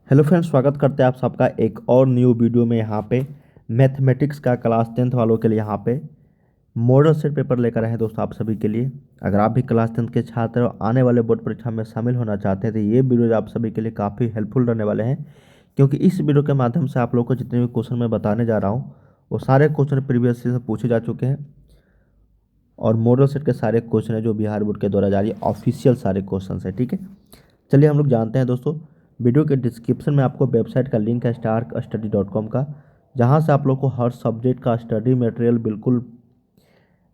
Hello friends, स्वागत करते हैं आप सबका एक और न्यू वीडियो में। यहाँ पे मैथमेटिक्स का क्लास 10th वालों के लिए यहाँ पे मॉडल सेट पेपर लेकर आए हैं दोस्तों आप सभी के लिए। अगर आप भी क्लास 10th के छात्र और आने वाले बोर्ड परीक्षा में शामिल होना चाहते हैं तो ये वीडियो आप सभी के लिए काफ़ी हेल्पफुल रहने वाले हैं, क्योंकि इस वीडियो के माध्यम से आप लोग को जितने भी क्वेश्चन मैं बताने जा रहा हूँ वो सारे क्वेश्चन प्रीवियस से पूछे जा चुके हैं और मॉडल सेट के सारे क्वेश्चन है जो बिहार बोर्ड के द्वारा जारी ऑफिशियल सारे क्वेश्चन है। ठीक है, चलिए हम लोग जानते हैं दोस्तों। वीडियो के डिस्क्रिप्शन में आपको वेबसाइट का लिंक है starkstudy.com का, जहां से आप लोग को हर सब्जेक्ट का स्टडी मटेरियल बिल्कुल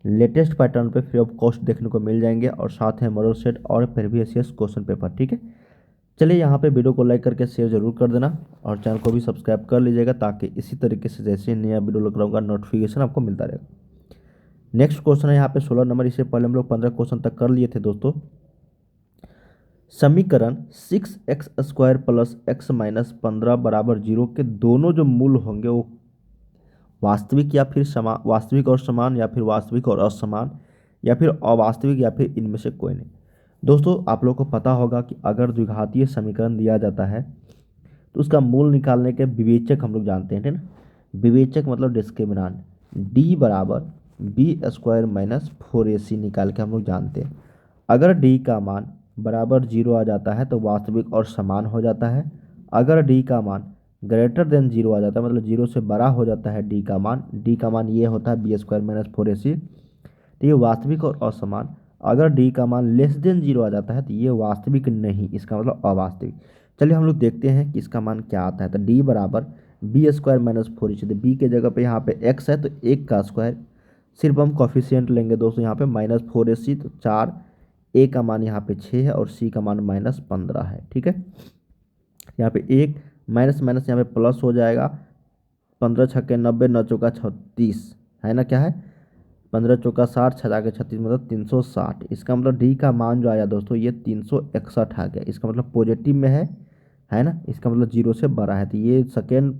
लेटेस्ट पैटर्न पे फ्री ऑफ कॉस्ट देखने को मिल जाएंगे और साथ में मॉडल सेट और प्रीवियस ईयर क्वेश्चन पेपर। ठीक है, चलिए यहाँ पे वीडियो को लाइक करके शेयर जरूर कर देना और चैनल को भी सब्सक्राइब कर लीजिएगा, ताकि इसी तरीके से जैसे नया वीडियो लग रहा नोटिफिकेशन आपको मिलता रहेगा। नेक्स्ट क्वेश्चन है यहाँ पे 16 नंबर। इससे पहले हम लोग 15 क्वेश्चन तक कर लिए थे दोस्तों। समीकरण 6x² प्लस x माइनस 15 बराबर 0 के दोनों जो मूल होंगे वो वास्तविक या फिर वास्तविक और समान, या फिर वास्तविक और असमान, या फिर अवास्तविक, या फिर इनमें से कोई नहीं। दोस्तों आप लोग को पता होगा कि अगर द्विघातीय समीकरण दिया जाता है तो उसका मूल निकालने के विवेचक हम लोग जानते हैं, ठीक ना। विवेचक मतलब डिस्क्रिमिनांट, d बराबर b² माइनस 4ac निकाल के हम लोग जानते हैं। अगर d का मान बराबर 0 आ जाता है तो वास्तविक और समान हो जाता है। अगर d का मान ग्रेटर देन 0 आ जाता है, मतलब 0 से बड़ा हो जाता है d का मान ये होता है b² माइनस 4ac, तो ये वास्तविक और असमान। अगर d का मान लेस देन 0 आ जाता है तो ये वास्तविक नहीं, इसका मतलब अवास्तविक। चलिए हम लोग देखते हैं कि इसका मान क्या आता है। तो d बराबर b² माइनस 4ac, तो b के जगह पे यहाँ पे x है तो 1 का स्क्वायर, सिर्फ हम कॉफिशिएंट लेंगे दोस्तों यहाँ पे माइनस 4ac, तो 4, a का मान यहाँ पे 6 है और c का मान माइनस 15 है। ठीक है, यहाँ पे 1 माइनस माइनस यहाँ पे प्लस हो जाएगा। 15 छक्के 90, 9 चौका 36 है ना, क्या है 15 चौका 60, 6 के 36 मतलब 360। इसका मतलब डी का मान जो आया दोस्तों ये 361 आ गया। इसका मतलब पॉजिटिव में है ना, इसका मतलब 0 से बड़ा है, तो ये सेकेंड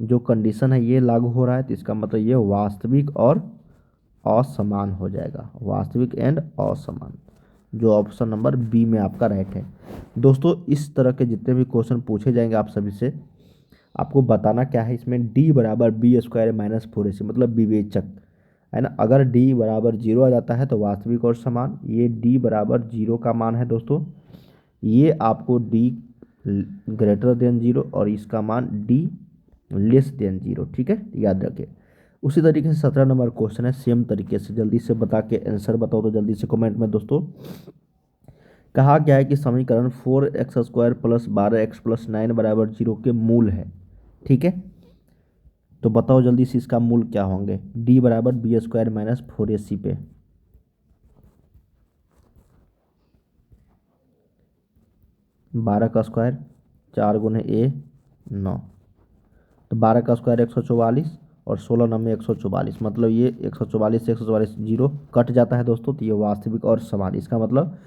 जो कंडीशन है ये लागू हो रहा है, तो इसका मतलब ये वास्तविक और असमान हो जाएगा, वास्तविक एंड असमान, जो ऑप्शन नंबर बी में आपका राइट है। दोस्तों इस तरह के जितने भी क्वेश्चन पूछे जाएंगे आप सभी से, आपको बताना क्या है इसमें, d बराबर b² माइनस 4ac मतलब विवेचक है ना। अगर d बराबर 0 आ जाता है तो वास्तविक और समान, ये d बराबर 0 का मान है दोस्तों, ये आपको d ग्रेटर देन 0 और इसका मान d लेस देन 0। ठीक है, याद रखें। उसी तरीके से 17 नंबर क्वेश्चन है, सेम तरीके से जल्दी से बता के आंसर बताओ तो जल्दी से कमेंट में दोस्तों। कहा गया है कि समीकरण 4x² प्लस 12x प्लस 9 बराबर 0 के मूल है। ठीक है, तो बताओ जल्दी से इसका मूल क्या होंगे। d बराबर b² माइनस 4ac पे 12 का स्क्वायर, 4 गुने a 9, तो 12 का स्क्वायर 144 और 16 9 में 144, मतलब ये 144 से 144 जीरो कट जाता है दोस्तों, तो ये वास्तविक और समान। इसका मतलब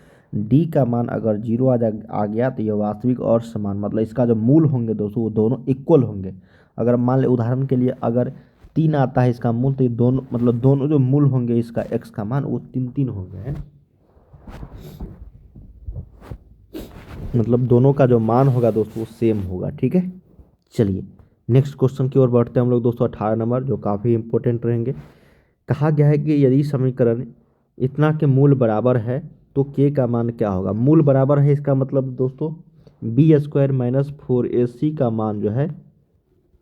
d का मान अगर 0 आ गया तो ये वास्तविक और समान, मतलब इसका जो मूल होंगे दोस्तों वो दोनों इक्वल होंगे। अगर मान ले उदाहरण के लिए अगर 3 आता है इसका मूल, तो ये दोनों मतलब दोनों जो मूल होंगे इसका x का मान वो 3 3 होंगे, है ना। मतलब दोनों का जो मान होगा दोस्तों वो सेम होगा। ठीक है, चलिए नेक्स्ट क्वेश्चन की ओर बढ़ते हैं हम लोग दोस्तों। 18 नंबर जो काफ़ी इंपॉर्टेंट रहेंगे। कहा गया है कि यदि समीकरण इतना के मूल बराबर है तो k का मान क्या होगा। मूल बराबर है इसका मतलब दोस्तों b² माइनस 4ac का मान जो है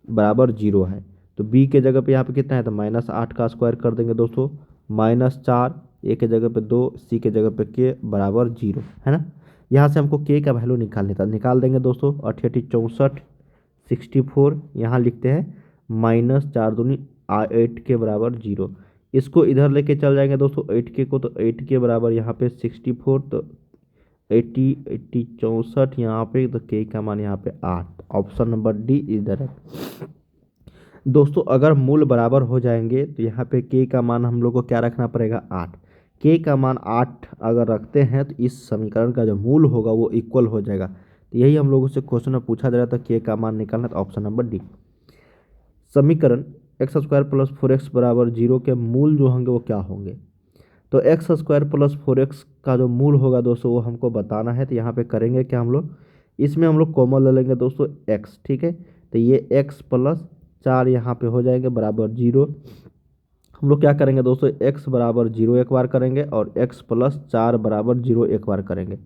बराबर 0 है, तो b के जगह पे यहाँ पे कितना है तो -8 का स्क्वायर कर देंगे दोस्तों, -4, a के जगह पे 2, c के जगह पे k बराबर 0 है ना। यहाँ से हमको k का वैल्यू निकालने था, निकाल देंगे दोस्तों। 88 64 64 यहाँ लिखते हैं -4 दूनी 8 के बराबर 0। इसको इधर लेके चल जाएंगे दोस्तों 8 के को, तो 8 के बराबर यहाँ पे 64, तो 80 80 64 यहाँ पे, तो k का मान यहाँ पे 8, ऑप्शन नंबर डी इधर है दोस्तों। अगर मूल बराबर हो जाएंगे तो यहाँ पे k का मान हम लोग को क्या रखना पड़ेगा 8। k का मान 8 अगर रखते हैं तो इस समीकरण का जो मूल होगा वो इक्वल हो जाएगा। तो यही हम लोगों से क्वेश्चन में पूछा जा रहा था, k का मान निकालना, तो ऑप्शन नंबर डी। समीकरण x² प्लस 4x बराबर 0 के मूल जो होंगे वो क्या होंगे। तो x² प्लस 4x का जो मूल होगा दोस्तों वो हमको बताना है, तो यहाँ पे करेंगे क्या हम लोग, इसमें हम लोग कॉमन ले लेंगे दोस्तों x, ठीक है। तो ये x प्लस 4 यहाँ पे हो जाएंगे बराबर 0। हम लोग क्या करेंगे दोस्तों, x बराबर 0 एक बार करेंगे और x प्लस 4 बराबर 0 एक बार करेंगे।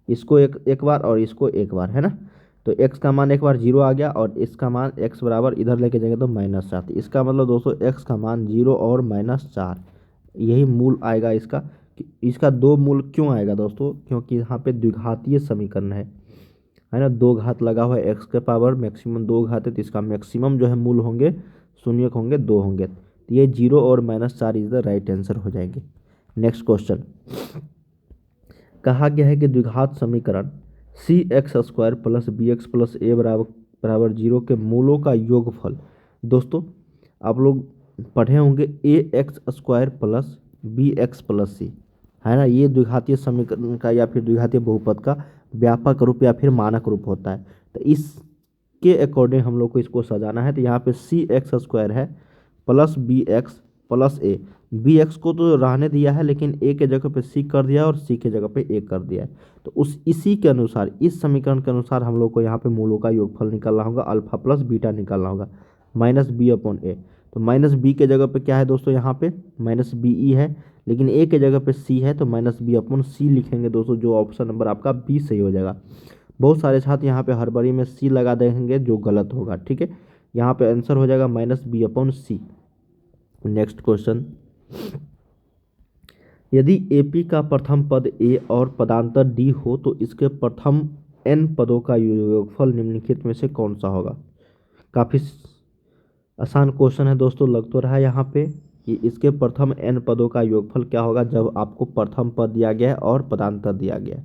इसको एक बार और इसको एक बार, है ना। तो x का मान एक बार 0 आ गया और इसका मान x बराबर इधर लेके जाएंगे तो -7। इसका मतलब दोस्तों x का मान 0 और -4 यही मूल आएगा इसका। इसका दो मूल क्यों आएगा दोस्तों, क्योंकि यहाँ पे द्विघातीय समीकरण है ना। दो घात लगा हुआ है, एक्स के पावर मैक्सिमम दो घात है, तो इसका मैक्सिमम जो है मूल होंगे शून्यक होंगे, दो होंगे। तो ये 0 और -4 इज द राइट आंसर हो जाएंगे। नेक्स्ट क्वेश्चन, कहा गया है कि द्विघात समीकरण cx² plus bx plus a बराबर 0 के मूलों का योगफल। दोस्तों आप लोग पढ़े होंगे ax² plus bx plus c, है ना। ये द्विघातीय समीकरण का या फिर द्विघातीय बहुपद का व्यापक रूप या फिर मानक रूप होता है। तो इसके अकॉर्डिंग हम लोग को इसको सजाना है। तो यहाँ पे cx² है plus bx plus a। bx को तो रहने दिया है लेकिन a के जगह पे c कर दिया और c के जगह पे a कर दिया है। तो इसी के अनुसार, इस समीकरण के अनुसार हम लोग को यहाँ पे मूलों का योगफल निकालना होगा, अल्फा प्लस बीटा निकालना होगा, -b/a। तो -b के जगह पे क्या है दोस्तों, यहाँ पे -be है, लेकिन a के जगह पे c है तो -b/c लिखेंगे दोस्तों, जो ऑप्शन नंबर आपका बी सही हो जाएगा। बहुत सारे छात्र यहाँ पे हड़बड़ी में c लगा देंगे जो गलत होगा, ठीक है। यहाँ पे आंसर हो जाएगा -b/c। नेक्स्ट क्वेश्चन, यदि AP का प्रथम पद A और पदांतर D हो तो इसके प्रथम n पदों का योगफल निम्नलिखित में से कौन सा होगा। काफ़ी आसान क्वेश्चन है दोस्तों, लग तो रहा है यहाँ पे कि इसके प्रथम n पदों का योगफल क्या होगा जब आपको प्रथम पद दिया गया है और पदांतर दिया गया है।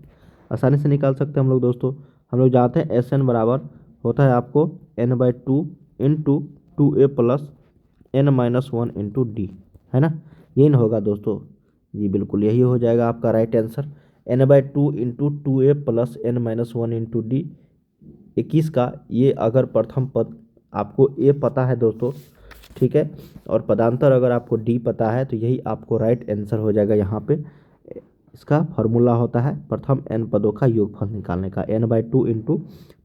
आसानी से निकाल सकते हैं हम लोग दोस्तों। हम लोग जानते हैं SN बराबर होता है आपको n/2 into 2a plus n-1 into D, है ना। यही ना होगा दोस्तों, जी बिल्कुल यही हो जाएगा आपका right answer. n/2 into 2a plus n-1 into D 21 का ये अगर प्रथम पद आपको ए पता है दोस्तों, ठीक है, और पदांतर अगर आपको डी पता है तो यही आपको राइट आंसर हो जाएगा। यहाँ पे इसका फॉर्मूला होता है प्रथम n पदों का योगफल निकालने का, n/2 into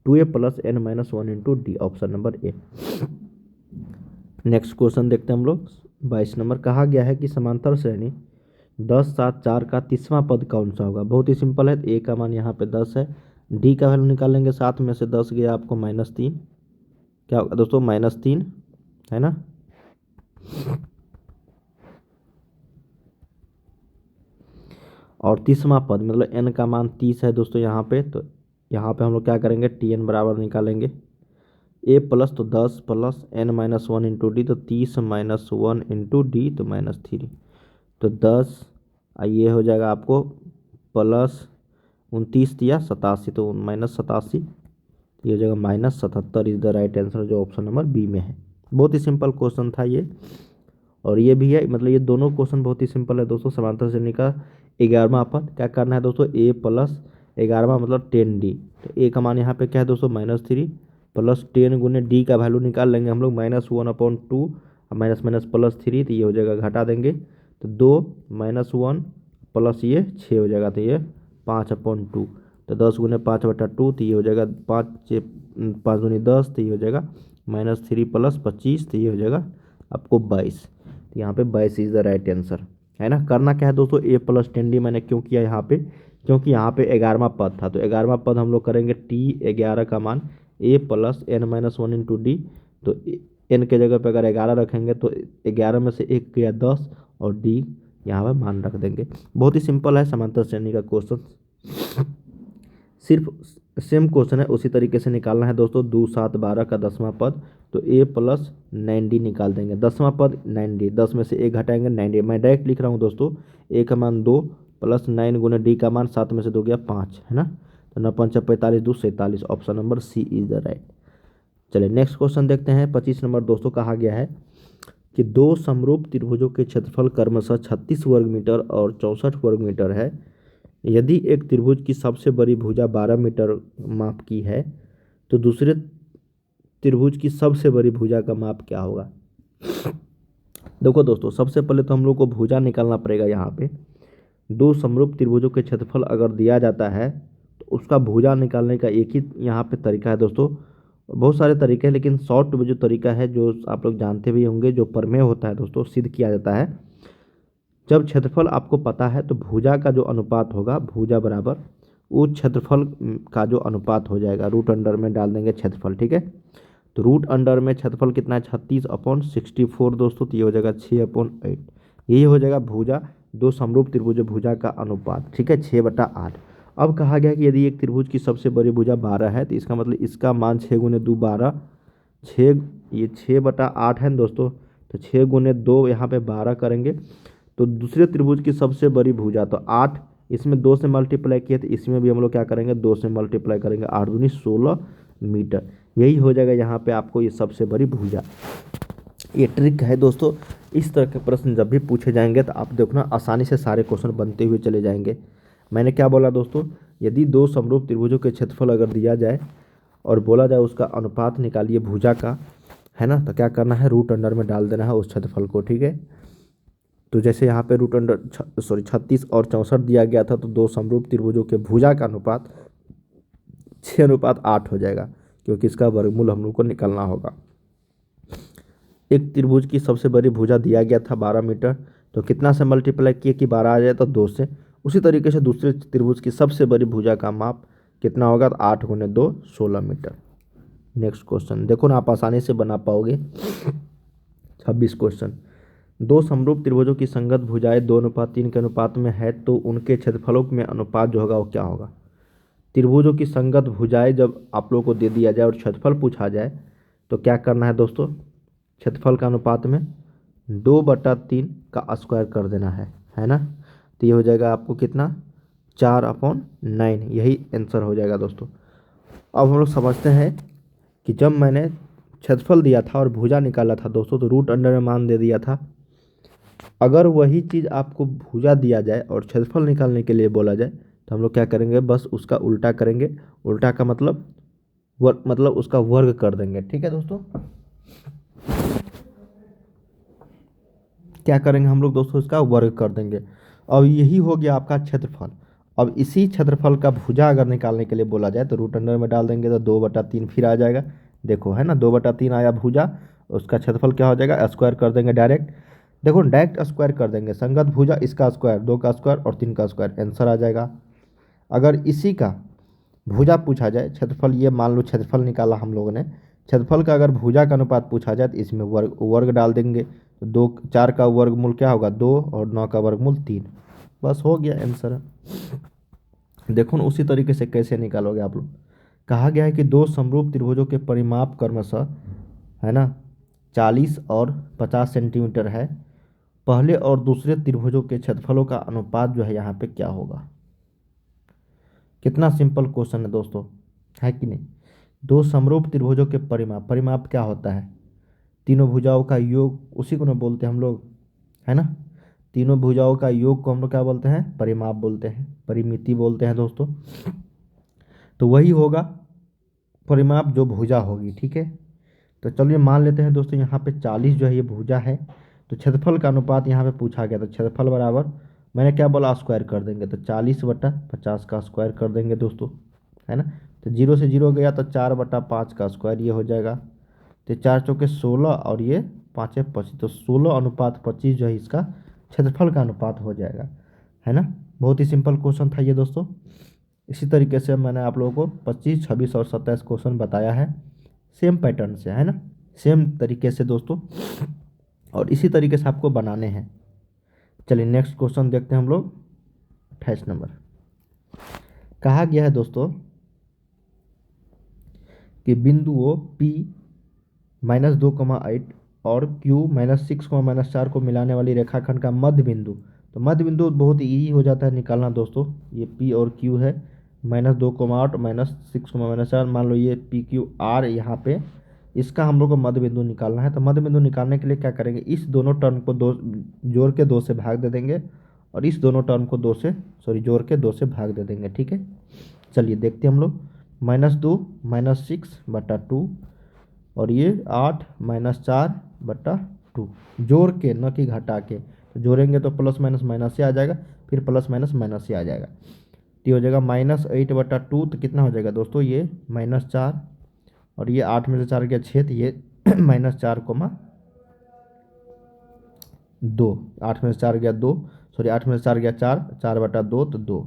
2a plus n-1 into D, option number A. Next question देखते हैं हम लोग 22 नंबर। कहा गया है कि समांतर श्रेणी 10 7 4 का तीसवां पद कौन सा होगा। बहुत ही सिंपल है, ए का मान यहाँ पे 10 है, डी का वैल्यू निकालेंगे, 7 में से 10 गया आपको -3, क्या होगा दोस्तों -3, है ना। और तीसवां पद मतलब n का मान 30 है दोस्तों यहाँ पे, तो यहाँ पे हम लोग क्या करेंगे, tn बराबर निकालेंगे a प्लस तो 10 प्लस n-1 इंटू डी, तो 30 -1 इंटू डी तो -3, तो 10 ये हो जाएगा आपको प्लस 29 दिया 87, तो -87, ये हो जाएगा -77 इज द राइट आंसर, जो ऑप्शन नंबर बी में है। बहुत ही सिंपल क्वेश्चन था ये, और ये भी है, मतलब ये दोनों क्वेश्चन बहुत ही सिंपल है दोस्तों। समांतर श्रेणी का 11वां पद क्या करना है दोस्तों, a प्लस 11वां मतलब 10d, तो a का मान यहाँ पे क्या है दोस्तों -3 प्लस 10 गुने डी का वैल्यू निकाल लेंगे हम लोग -1/2 माइनस माइनस +3, तो ये हो जाएगा, घटा देंगे तो 2 -1 प्लस ये 6 हो जाएगा, तो ये 5/2, तो 10 गुने 5/2, तो ये हो जाएगा 5 दूनी 10, तो ये हो जाएगा -3 प्लस 25, तो ये हो जाएगा आपको 22। तो यहाँ पे 22 इज द राइट आंसर, है ना। करना क्या है दोस्तों, a प्लस 10d मैंने क्यों किया यहाँ पे, क्योंकि यहाँ पे 11वां पद था, तो 11वां पद हम लोग करेंगे t11 का मान a plus n-1 into D, तो n के जगह पे अगर 11 रखेंगे तो 11 में से 1 गया 10 और d यहाँ पे मान रख देंगे। बहुत ही सिंपल है समांतर श्रेणी का क्वेश्चन, सिर्फ सेम क्वेश्चन है, उसी तरीके से निकालना है दोस्तों। 2 7 12 का 10वां पद, तो a प्लस 9d निकाल देंगे, 10वां पद 9d, 10 में से 1 घटाएंगे 9d, मैं डायरेक्ट लिख रहा हूँ दोस्तों, a का मान 2 प्लस 9 गुने d का मान 7 में से 2 गया 5, है ना, तो 9 5 45 2 47, option number C is the right. चलिए नेक्स्ट क्वेश्चन देखते हैं 25 नंबर दोस्तों। कहा गया है कि दो समरूप त्रिभुजों के क्षेत्रफल क्रमशः 36 वर्ग मीटर और 64 वर्ग मीटर है। यदि एक त्रिभुज की सबसे बड़ी भुजा 12 मीटर माप की है तो दूसरे त्रिभुज की सबसे बड़ी भुजा का माप क्या होगा। देखो दोस्तों, सबसे पहले तो हम लोग को भुजा निकालना पड़ेगा। यहाँ पे दो समरूप त्रिभुजों के क्षेत्रफल अगर दिया जाता है तो उसका भुजा निकालने का एक ही यहाँ पे तरीका है दोस्तों। बहुत सारे तरीके हैं, लेकिन शॉर्ट में जो तरीका है जो आप लोग जानते भी होंगे, जो प्रमेय होता है दोस्तों, सिद्ध किया जाता है। जब क्षेत्रफल आपको पता है तो भुजा का जो अनुपात होगा, भुजा बराबर वो क्षेत्रफल का जो अनुपात हो जाएगा, रूट अंडर में डाल देंगे क्षेत्रफल, ठीक है। तो रूट अंडर में क्षेत्रफल कितना है, 36/64 दोस्तों, तो ये हो जाएगा 6/8। यही हो जाएगा भुजा, दो समरूप त्रिभुज भुजा का अनुपात, ठीक है, 6/8। अब कहा गया कि यदि एक त्रिभुज की सबसे बड़ी भुजा 12 है, तो इसका मतलब इसका मान 6 गुने 2 12, 6, ये 6/8 है दोस्तों। तो 6 गुने 2 यहाँ पे 12 करेंगे, तो दूसरे त्रिभुज की सबसे बड़ी भुजा तो 8, इसमें 2 से मल्टीप्लाई किए, तो इसमें भी हम लोग क्या करेंगे, 2 से मल्टीप्लाई करेंगे, 8 दूनी 16 मीटर। यही हो जाएगा यहाँ पे आपको ये सबसे बड़ी भुजा। ये ट्रिक है दोस्तों। इस तरह के प्रश्न जब भी पूछे जाएंगे तो आप देखना आसानी से सारे क्वेश्चन बनते हुए चले जाएंगे। मैंने क्या बोला दोस्तों, यदि दो समरूप त्रिभुजों के क्षेत्रफल अगर दिया जाए और बोला जाए उसका अनुपात निकालिए भुजा का, है ना, तो क्या करना है, रूट अंडर में डाल देना है उस क्षेत्रफल को, ठीक है। तो जैसे यहाँ पे रूट अंडर 36 और 64 दिया गया था, तो दो समरूप त्रिभुजों के भुजा का अनुपात 6:8 हो जाएगा, क्योंकि इसका वर्गमूल हम लोग को निकालना होगा। एक त्रिभुज की सबसे बड़ी भुजा दिया गया था 12 मीटर, तो कितना से मल्टीप्लाई किए कि 12 आ जाए, तो 2 से। उसी तरीके से दूसरे त्रिभुज की सबसे बड़ी भुजा का माप कितना होगा, तो 8 गुने 2 16 मीटर। नेक्स्ट क्वेश्चन देखो ना, आप आसानी से बना पाओगे। 26 क्वेश्चन, दो समरूप त्रिभुजों की संगत भुजाएं 2:3 के अनुपात में है, तो उनके क्षेत्रफलों में अनुपात जो होगा वो क्या होगा। त्रिभुजों की संगत भुजाएं जब आप लोगों को दे दिया जाए और क्षेत्रफल पूछा जाए, तो क्या करना है दोस्तों, क्षेत्रफल का अनुपात में 2/3 का स्क्वायर कर देना है ना। तो ये हो जाएगा आपको कितना, 4/9, यही आंसर हो जाएगा दोस्तों। अब हम लोग समझते हैं कि जब मैंने क्षेत्रफल दिया था और भुजा निकाला था दोस्तों, तो रूट अंडर में मान दे दिया था। अगर वही चीज़ आपको भुजा दिया जाए और क्षेत्रफल निकालने के लिए बोला जाए, तो हम लोग क्या करेंगे, बस उसका उल्टा करेंगे। उल्टा का मतलब मतलब उसका वर्ग कर देंगे, ठीक है दोस्तों। क्या करेंगे हम लोग दोस्तों, इसका वर्ग कर देंगे। अब यही हो गया आपका क्षेत्रफल। अब इसी क्षेत्रफल का भुजा अगर निकालने के लिए बोला जाए, तो रूट अंडर में डाल देंगे, तो 2/3 फिर आ जाएगा। देखो है ना, 2/3 आया भुजा, उसका क्षेत्रफल क्या हो जाएगा, स्क्वायर कर देंगे डायरेक्ट। देखो डायरेक्ट स्क्वायर कर देंगे, संगत भुजा इसका स्क्वायर, 2 का स्क्वायर और 3 का स्क्वायर, आंसर आ जाएगा। अगर इसी का भुजा पूछा जाए, क्षेत्रफल ये मान लो क्षेत्रफल निकाला हम लोगों ने, क्षेत्रफल का अगर भुजा का अनुपात पूछा जाए, तो इसमें वर्ग वर्ग डाल देंगे। तो 2 4 का वर्गमूल क्या होगा, 2, और 9 का वर्गमूल 3, बस हो गया आंसर। देखो ना उसी तरीके से कैसे निकालोगे आप लोग। कहा गया है कि दो समरूप त्रिभुजों के परिमाप क्रमशः, है ना, 40 और 50 सेंटीमीटर है। पहले और दूसरे त्रिभुजों के क्षेत्रफलों का अनुपात जो है यहाँ पे क्या होगा। कितना सिंपल क्वेश्चन है दोस्तों, है कि नहीं। दो समरूप त्रिभुजों के परिमाप, परिमाप क्या होता है, तीनों भुजाओं का योग, उसी को ना बोलते हैं हम लोग, है ना। तीनों भुजाओं का योग को हम लोग क्या बोलते हैं, परिमाप बोलते हैं, परिमिति बोलते हैं दोस्तों। तो वही होगा परिमाप जो भुजा होगी, ठीक है। तो चलिए मान लेते हैं दोस्तों, यहाँ पे 40 जो है ये भुजा है, तो क्षेत्रफल का अनुपात यहाँ पे पूछा गया, तो क्षेत्रफल बराबर मैंने क्या बोला, स्क्वायर कर देंगे, तो 40/50 का स्क्वायर कर देंगे दोस्तों, है ना। तो 0 से 0 गया, तो 4/5 का स्क्वायर ये हो जाएगा। तो 4 चौके 16 और ये 5 25, तो 16:25 जो है इसका क्षेत्रफल का अनुपात हो जाएगा, है ना। बहुत ही सिंपल क्वेश्चन था ये दोस्तों। इसी तरीके से मैंने आप लोगों को 25, 26 और 27 क्वेश्चन बताया है, सेम पैटर्न से, है ना, सेम तरीके से दोस्तों। और इसी तरीके से आपको बनाने हैं। चलिए नेक्स्ट क्वेश्चन देखते हैं हम लोग। 28 नंबर, कहा गया है दोस्तों कि बिंदुओं P -2,8 और Q -6,4 को मिलाने वाली रेखाखंड का मध्य बिंदु, तो मध्य बिंदु बहुत ईजी हो जाता है निकालना दोस्तों। ये P और Q है, -2,8 -6,4, मान लो ये PQR यहाँ पे, इसका हम लोग को मध्य बिंदु निकालना है। तो मध्य बिंदु निकालने के लिए क्या करेंगे, इस दोनों टर्म को दो जोड़ के 2 से भाग दे देंगे, और इस दोनों टर्म को जोड़ के 2 से भाग दे देंगे, ठीक है। चलिए देखते हैं हम लोग, -2 -6/2, और ये 8 -4/2, जोड़ के न कि घटा के। तो जोड़ेंगे तो प्लस माइनस माइनस से आ जाएगा, फिर प्लस माइनस माइनस से आ जाएगा। तो ये हो जाएगा -8/2, तो कितना हो जाएगा दोस्तों ये -4, और ये 8 में से 4 गया 6, तो ये -4,2, 8 में से 4 गया 2, सॉरी 8 में से 4 गया 4, 4/2 तो 2,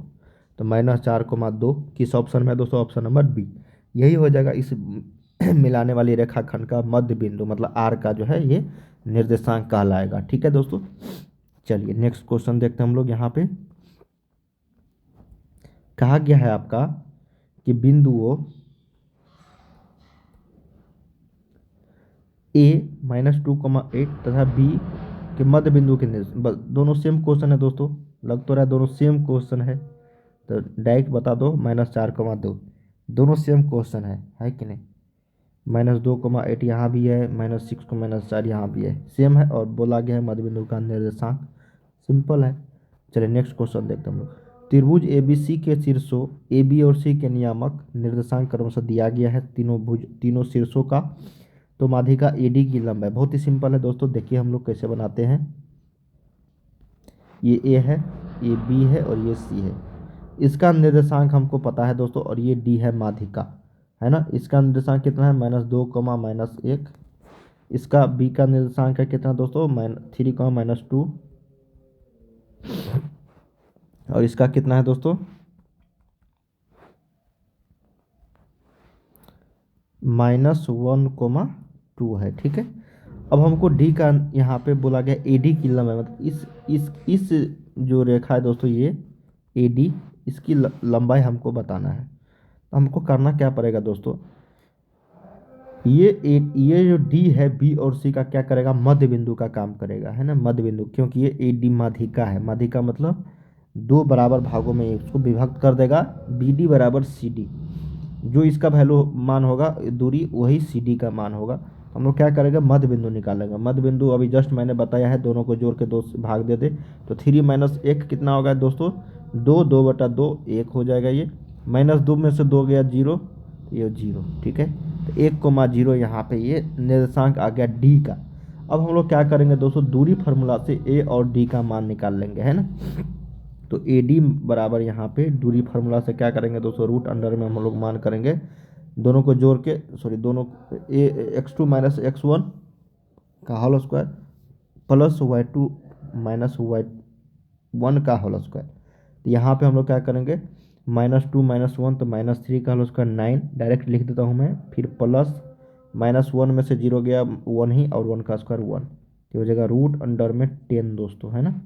तो -4,2 किस ऑप्शन में है दोस्तों? Option number B. यही हो जाएगा इस मिलाने वाली रेखाखंड का मध्य बिंदु, मतलब आर का जो है ये निर्देशांक कहलाएगा। ठीक है दोस्तों, चलिए नेक्स्ट क्वेश्चन देखते हैं हम लोग। यहाँ पे कहा गया है आपका कि बिंदुओं a -2,8 तथा b के मध्य बिंदु के दोनों सेम क्वेश्चन है दोस्तों, लग तो रहा है दोनों सेम क्वेश्चन है, तो डायरेक्ट बता दो -4,2, दोनों सेम क्वेश्चन है कि नहीं? -2,8 यहाँ भी है, -6 को -4 यहाँ भी है, सेम है, और बोला गया है मध्य बिंदु का निर्देशांक, सिंपल है। चलिए नेक्स्ट क्वेश्चन देखते हैं हम लोग। त्रिभुज ABC के शीर्षों AB और C के नियामक निर्देशांक क्रमशः दिया गया है तीनों शीर्षों का, तो माध्यिका AD की लंबाई, बहुत ही सिंपल है दोस्तों, देखिए हम लोग कैसे बनाते हैं। ये A है, ये B है और ये C है, इसका निर्देशांक हमको पता है दोस्तों, और ये D है माध्यिका, है ना। इसका निर्देशांक कितना है? -2, -1। इसका B का निर्देशांक है कितना दोस्तों? -3, -2, और इसका कितना है दोस्तों? -1,2 है। ठीक है, अब हमको डी का यहाँ पे बोला गया AD की लंबाई, मतलब इस जो रेखा है दोस्तों ये AD, इसकी लंबाई हमको बताना है। तो हमको करना क्या पड़ेगा दोस्तों? ये जो D है B और C का क्या करेगा? मध्य बिंदु का काम करेगा, है ना, मध्य बिंदु, क्योंकि ये AD माध्यिका है। माध्यिका मतलब दो बराबर भागों में इसको विभक्त कर देगा, BD बराबर CD, जो इसका वैल्यू मान होगा दूरी, वही CD का मान होगा। हम लोग क्या करेंगे? मध्य बिंदु निकालेंगे। मध्य बिंदु अभी जस्ट मैंने बताया है, दोनों को जोड़ के 2 से भाग दे दे, तो 3 - 1 कितना होगा दोस्तों? 2, 2/2 1 हो जाएगा ये, -2 में से 2 गया 0, ये 0। ठीक है, तो 1,0 यहाँ पे ये निर्देशांक आ गया D का। अब हम लोग क्या करेंगे दोस्तों? दूरी फार्मूला से A और D का मान निकाल लेंगे, है ना। तो AD बराबर यहाँ पे दूरी फार्मूला से क्या करेंगे दोस्तों? रूट अंडर में हम लोग मान करेंगे, दोनों को जोड़ के, सॉरी दोनों x2 - x1 का whole square plus y2 - y1 का होल स्क्वायर। तो यहाँ पे हम लोग क्या करेंगे? -2 - 1 तो -3 का होल स्क्वायर 9, डायरेक्ट लिख देता हूँ मैं, फिर प्लस -1 में से 0 गया 1 ही, और 1 का स्क्वायर 1, तो हो जाएगा रूट अंडर में 10 दोस्तों, है ना,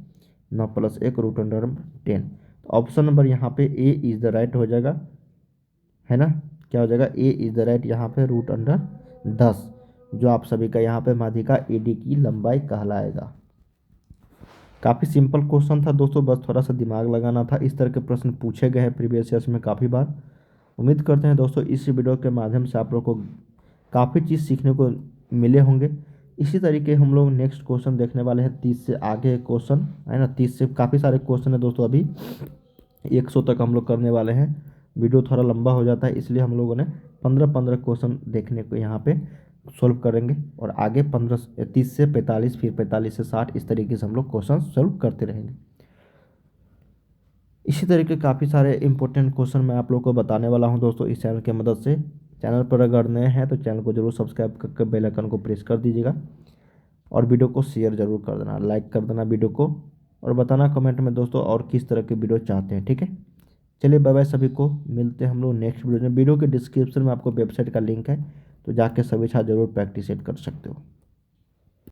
9 + 1 रूट अंडर में 10। तो ऑप्शन नंबर यहाँ पे A इज़ द राइट हो जाएगा, है ना। क्या हो जाएगा? A इज़ द राइट यहाँ पे रूट अंडर 10, जो आप सभी का यहाँ पे माध्यिका AD की लंबाई कहलाएगा। काफ़ी सिंपल क्वेश्चन था दोस्तों, बस थोड़ा सा दिमाग लगाना था। इस तरह के प्रश्न पूछे गए हैं प्रीवियस ईयर्स में काफ़ी बार। उम्मीद करते हैं दोस्तों इस वीडियो के माध्यम से आप लोग को काफ़ी चीज़ सीखने को मिले होंगे। इसी तरीके हम लोग नेक्स्ट क्वेश्चन देखने वाले हैं, 30 से आगे क्वेश्चन, है ना। 30 से काफ़ी सारे क्वेश्चन है दोस्तों, अभी 100 तक हम लोग करने वाले हैं। वीडियो थोड़ा लंबा हो जाता है, इसलिए हम लोगों ने 15 क्वेश्चन देखने को यहाँ पे सॉल्व करेंगे, और आगे 30 से 45, फिर 45 से 60, इस तरीके से हम लोग क्वेश्चन सॉल्व करते रहेंगे। इसी तरीके काफ़ी सारे इंपॉर्टेंट क्वेश्चन मैं आप लोग को बताने वाला हूं दोस्तों इस चैनल की मदद से। चैनल पर अगर नए हैं तो चैनल को जरूर सब्सक्राइब करके बेल आइकन को प्रेस कर दीजिएगा, और वीडियो को शेयर जरूर कर देना, लाइक कर देना वीडियो को, और बताना कमेंट में दोस्तों और किस तरह के वीडियो चाहते हैं। ठीक है, चलिए बाय बाय, सभी को मिलते हैं हम लोग नेक्स्ट वीडियो में। वीडियो के डिस्क्रिप्शन में आपको वेबसाइट का लिंक है, तो जाके सभी छात्र जरूर प्रैक्टिस कर सकते हो।